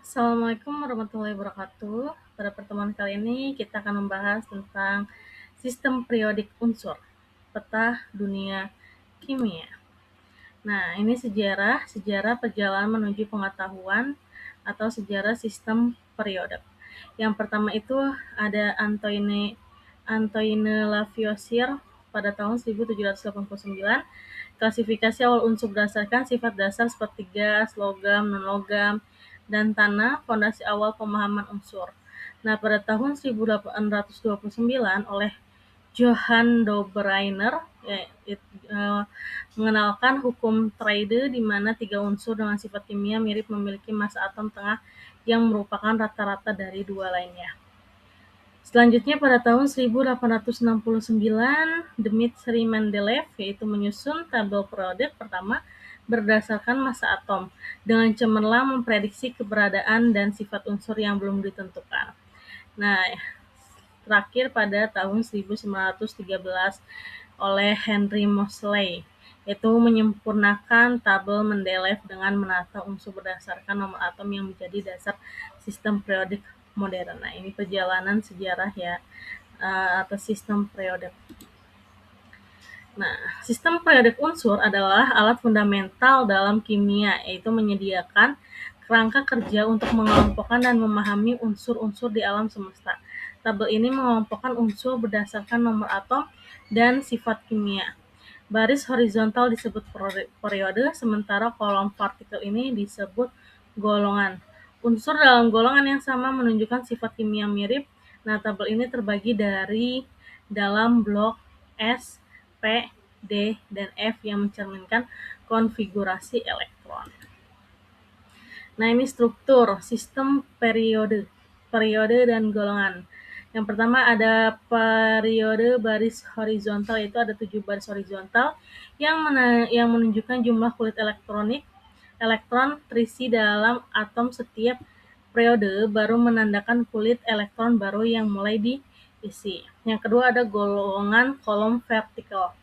Assalamualaikum warahmatullahi wabarakatuh. Pada pertemuan kali ini kita akan membahas tentang sistem periodik unsur, peta dunia kimia. Nah, ini sejarah perjalanan menuju pengetahuan atau sejarah sistem periode. Yang pertama itu ada Antoine Lavoisier pada tahun 1789. Klasifikasi awal unsur berdasarkan sifat dasar seperti gas, logam, non-logam, dan tanah, fondasi awal pemahaman unsur. Nah, pada tahun 1829 oleh Johann Dobereiner ya, mengenalkan hukum Trade di mana tiga unsur dengan sifat kimia mirip memiliki massa atom tengah yang merupakan rata-rata dari dua lainnya. Selanjutnya pada tahun 1869, Dmitri Mendeleev yaitu menyusun tabel periode pertama berdasarkan massa atom dengan cemerlang memprediksi keberadaan dan sifat unsur yang belum ditentukan. Nah, terakhir pada tahun 1913 oleh Henry Moseley, yaitu menyempurnakan tabel Mendeleev dengan menata unsur berdasarkan nomor atom yang menjadi dasar sistem periodik modern. Nah, ini perjalanan sejarah ya atas sistem periodik. Nah, sistem periodik unsur adalah alat fundamental dalam kimia, yaitu menyediakan kerangka kerja untuk mengelompokkan dan memahami unsur-unsur di alam semesta. Tabel ini mengelompokkan unsur berdasarkan nomor atom dan sifat kimia. Baris horizontal disebut periode, sementara kolom vertikal ini disebut golongan. Unsur dalam golongan yang sama menunjukkan sifat kimia mirip. Nah, tabel ini terbagi dari dalam blok S, P, D, dan F yang mencerminkan konfigurasi elektron. Nah, ini struktur sistem periode dan golongan. Yang pertama ada periode baris horizontal, yaitu ada 7 baris horizontal yang menunjukkan jumlah kulit elektron terisi dalam atom setiap periode, baru menandakan kulit elektron baru yang mulai diisi. Yang kedua ada golongan kolom vertikal.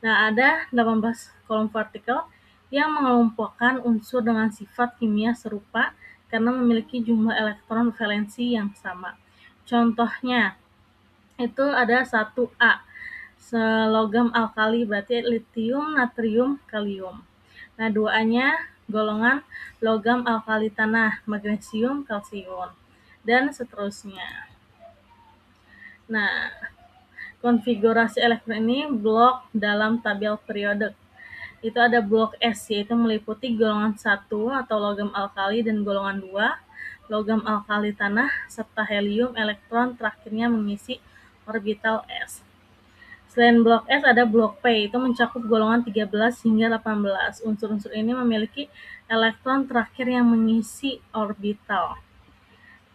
Nah, ada 18 kolom vertikal yang mengelompokkan unsur dengan sifat kimia serupa karena memiliki jumlah elektron valensi yang sama. Contohnya, itu ada 1A, logam alkali, berarti litium, natrium, kalium. Nah, 2A-nya golongan logam alkali tanah, magnesium, kalsium, dan seterusnya. Nah, konfigurasi elektron ini blok dalam tabel periode. Itu ada blok S, yaitu meliputi golongan 1 atau logam alkali dan golongan 2, logam alkali tanah, serta helium, elektron terakhirnya mengisi orbital S. Selain blok S ada blok P, itu mencakup golongan 13 hingga 18. Unsur-unsur ini memiliki elektron terakhir yang mengisi orbital.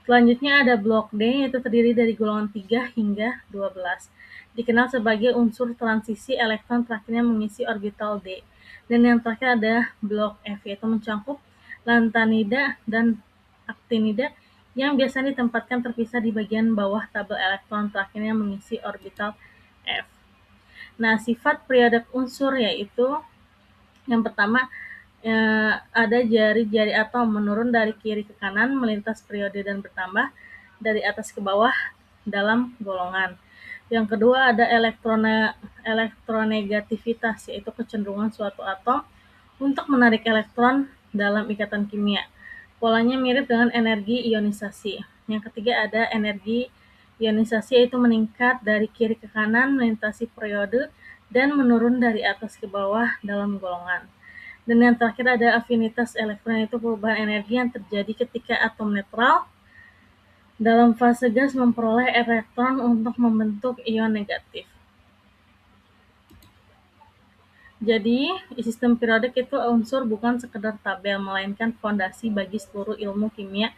Selanjutnya ada blok D, yaitu terdiri dari golongan 3 hingga 12. Dikenal sebagai unsur transisi, elektron terakhirnya mengisi orbital D. Dan yang terakhir ada blok F, yaitu mencakup lantanida dan aktinida yang biasanya ditempatkan terpisah di bagian bawah tabel, elektron terakhirnya mengisi orbital F. Nah, sifat periodik unsur yaitu yang pertama ada jari-jari atom menurun dari kiri ke kanan melintas periode dan bertambah dari atas ke bawah dalam golongan. Yang kedua ada elektronegativitas, yaitu kecenderungan suatu atom untuk menarik elektron dalam ikatan kimia. Polanya mirip dengan energi ionisasi. Yang ketiga ada energi ionisasi, yaitu meningkat dari kiri ke kanan melintasi periode dan menurun dari atas ke bawah dalam golongan. Dan yang terakhir ada afinitas elektron, yaitu perubahan energi yang terjadi ketika atom netral dalam fase gas memperoleh elektron untuk membentuk ion negatif. Jadi, sistem periodik itu unsur bukan sekedar tabel, melainkan fondasi bagi seluruh ilmu kimia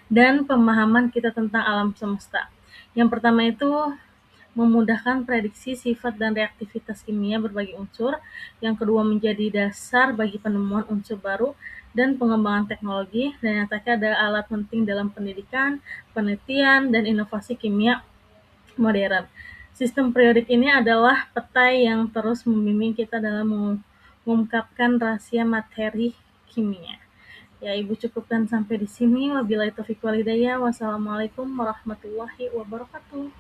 dan pemahaman kita tentang alam semesta. Yang pertama itu memudahkan prediksi sifat dan reaktivitas kimia berbagai unsur. Yang kedua menjadi dasar bagi penemuan unsur baru dan pengembangan teknologi. Dan yang terakhir ada alat penting dalam pendidikan, penelitian, dan inovasi kimia modern. Sistem periodik ini adalah peta yang terus membimbing kita dalam mengungkapkan rahasia materi kimia. Ya, Ibu cukupkan sampai di sini. Wabillahi taufiq wal hidayah. Wassalamualaikum warahmatullahi wabarakatuh.